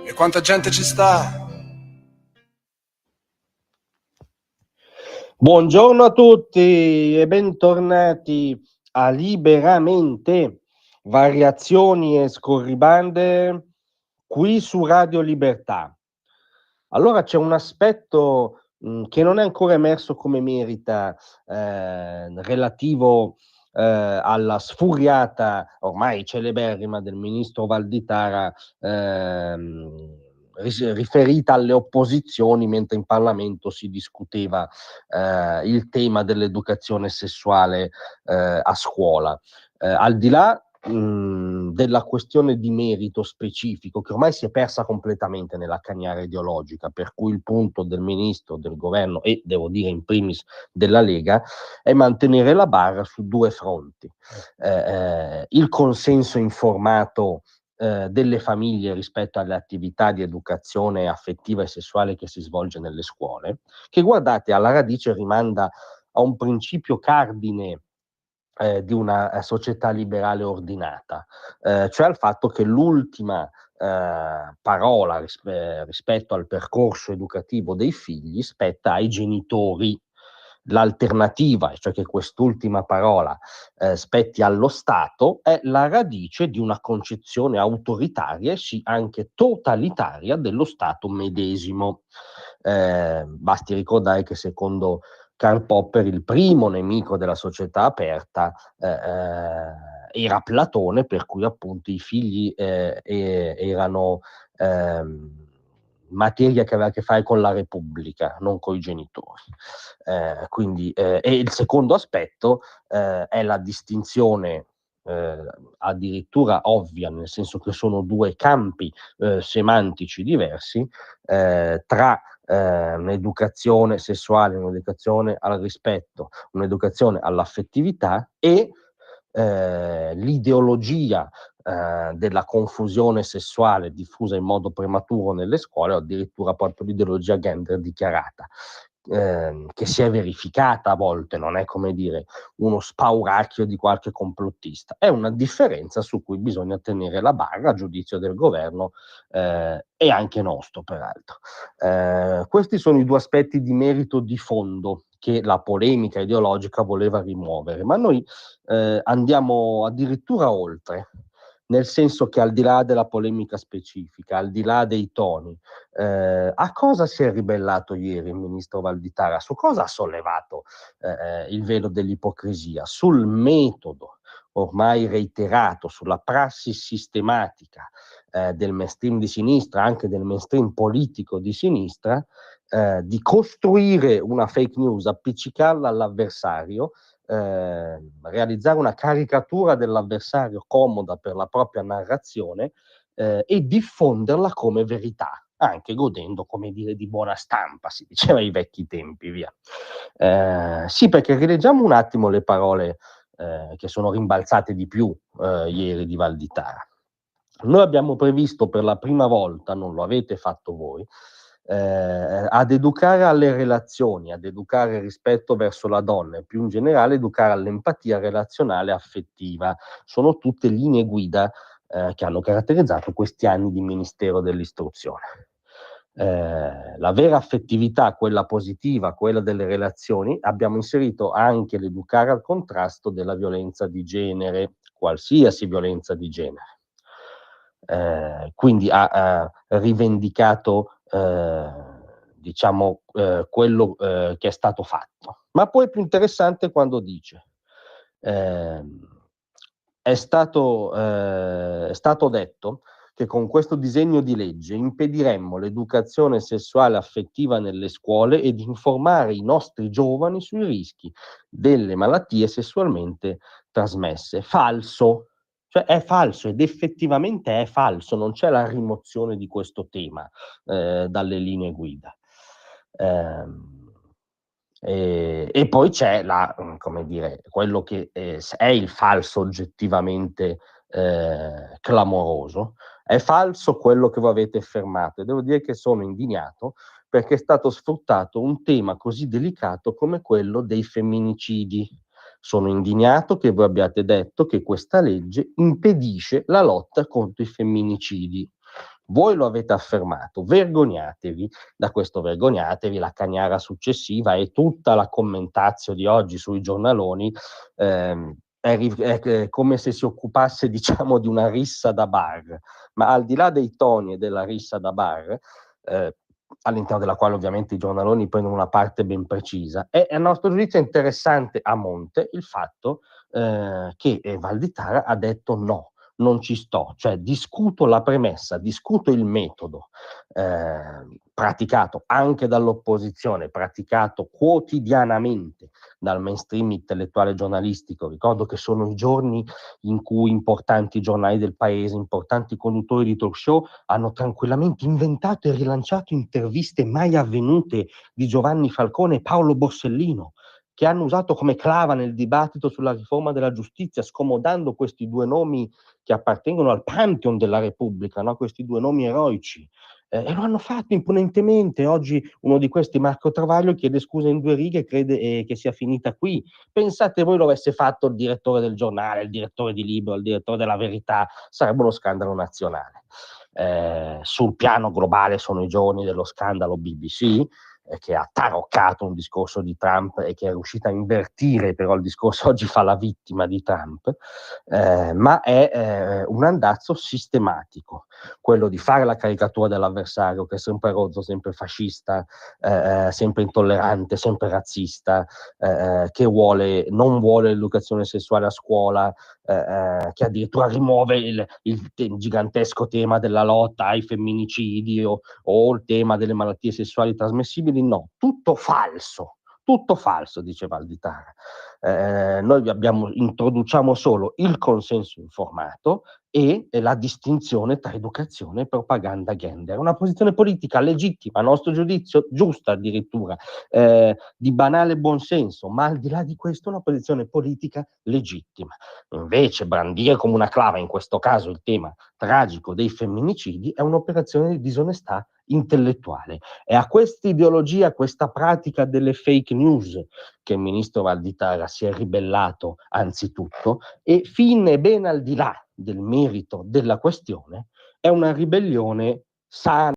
E quanta gente ci sta? Buongiorno a tutti e bentornati a Liberamente, variazioni e scorribande qui su Radio Libertà. Allora c'è un aspetto che non è ancora emerso come merita, relativo alla sfuriata, ormai celeberrima, del ministro Valditara, riferita alle opposizioni mentre in Parlamento si discuteva il tema dell'educazione sessuale a scuola. Al di là della questione di merito specifico, che ormai si è persa completamente nella cagnara ideologica, per cui il punto del ministro, del governo e, devo dire, in primis della Lega, è mantenere la barra su due fronti. Il consenso informato delle famiglie rispetto alle attività di educazione affettiva e sessuale che si svolge nelle scuole, che, guardate, alla radice rimanda a un principio cardine di una società liberale ordinata, cioè al fatto che l'ultima parola rispetto al percorso educativo dei figli spetta ai genitori. L'alternativa, cioè che quest'ultima parola spetti allo Stato, è la radice di una concezione autoritaria e sì anche totalitaria dello Stato medesimo. Basti ricordare che secondo Karl Popper il primo nemico della società aperta era Platone, per cui appunto i figli erano materia che aveva a che fare con la Repubblica, non con i genitori. E il secondo aspetto è la distinzione addirittura ovvia, nel senso che sono due campi semantici diversi tra un'educazione sessuale, un'educazione al rispetto, un'educazione all'affettività e l'ideologia della confusione sessuale diffusa in modo prematuro nelle scuole, o addirittura proprio l'ideologia gender dichiarata, che si è verificata a volte, non è come dire uno spauracchio di qualche complottista, è una differenza su cui bisogna tenere la barra a giudizio del governo e anche nostro, peraltro. Questi sono i due aspetti di merito di fondo che la polemica ideologica voleva rimuovere, ma noi andiamo addirittura oltre, nel senso che al di là della polemica specifica, al di là dei toni, a cosa si è ribellato ieri il ministro Valditara? Su cosa ha sollevato il velo dell'ipocrisia? Sul metodo ormai reiterato, sulla prassi sistematica del mainstream di sinistra, anche del mainstream politico di sinistra, di costruire una fake news, appiccicarla all'avversario, realizzare una caricatura dell'avversario comoda per la propria narrazione e diffonderla come verità, anche godendo, come dire, di buona stampa, si diceva ai vecchi tempi, via. Sì, perché rileggiamo un attimo le parole che sono rimbalzate di più ieri di Valditara. Noi abbiamo previsto per la prima volta, non lo avete fatto voi, ad educare alle relazioni, ad educare rispetto verso la donna e più in generale educare all'empatia relazionale affettiva. Sono tutte linee guida che hanno caratterizzato questi anni di Ministero dell'Istruzione. La vera affettività, quella positiva, quella delle relazioni, abbiamo inserito anche l'educare al contrasto della violenza di genere, qualsiasi violenza di genere. Quindi ha rivendicato diciamo quello che è stato fatto. Ma poi è più interessante quando dice è stato detto che con questo disegno di legge impediremmo l'educazione sessuale affettiva nelle scuole ed informare i nostri giovani sui rischi delle malattie sessualmente trasmesse. Falso. Cioè è falso ed effettivamente è falso, non c'è la rimozione di questo tema dalle linee guida. E poi c'è come dire, quello che è il falso oggettivamente clamoroso. È falso quello che voi avete affermato e devo dire che sono indignato perché è stato sfruttato un tema così delicato come quello dei femminicidi. Sono indignato che voi abbiate detto che questa legge impedisce la lotta contro i femminicidi. Voi lo avete affermato, vergognatevi da questo, vergognatevi. La cagnara successiva e tutta la commentatio di oggi sui giornaloni è come se si occupasse, diciamo, di una rissa da bar, ma al di là dei toni e della rissa da bar, all'interno della quale ovviamente i giornaloni prendono una parte ben precisa, è a nostro giudizio interessante a monte il fatto che Valditara ha detto no, non ci sto, cioè discuto la premessa, discuto il metodo praticato anche dall'opposizione, praticato quotidianamente dal mainstream intellettuale giornalistico. Ricordo che sono i giorni in cui importanti giornali del paese, importanti conduttori di talk show hanno tranquillamente inventato e rilanciato interviste mai avvenute di Giovanni Falcone e Paolo Borsellino, che hanno usato come clava nel dibattito sulla riforma della giustizia, scomodando questi due nomi che appartengono al pantheon della Repubblica, no? Questi due nomi eroici. E lo hanno fatto impunentemente. Oggi uno di questi, Marco Travaglio, chiede scusa in 2 righe e crede che sia finita qui. Pensate voi lo avesse fatto il direttore del giornale, il direttore di Libero, il direttore della Verità, sarebbe uno scandalo nazionale. Sul piano globale sono i giorni dello scandalo BBC, che ha taroccato un discorso di Trump e che è riuscita a invertire però il discorso, oggi fa la vittima di Trump, ma è un andazzo sistematico, quello di fare la caricatura dell'avversario che è sempre rozzo, sempre fascista, sempre intollerante, sempre razzista, che non vuole l'educazione sessuale a scuola, che addirittura rimuove il gigantesco tema della lotta ai femminicidi o il tema delle malattie sessuali trasmissibili. No, tutto falso, dice Valditara. Noi introduciamo solo il consenso informato e la distinzione tra educazione e propaganda gender. Una posizione politica legittima, a nostro giudizio giusta addirittura, di banale buonsenso, ma al di là di questo una posizione politica legittima. Invece brandire come una clava, in questo caso il tema tragico dei femminicidi, è un'operazione di disonestà intellettuale. È a questa ideologia, a questa pratica delle fake news che il ministro Valditara si è ribellato anzitutto, e fin ben al di là del merito della questione è una ribellione sana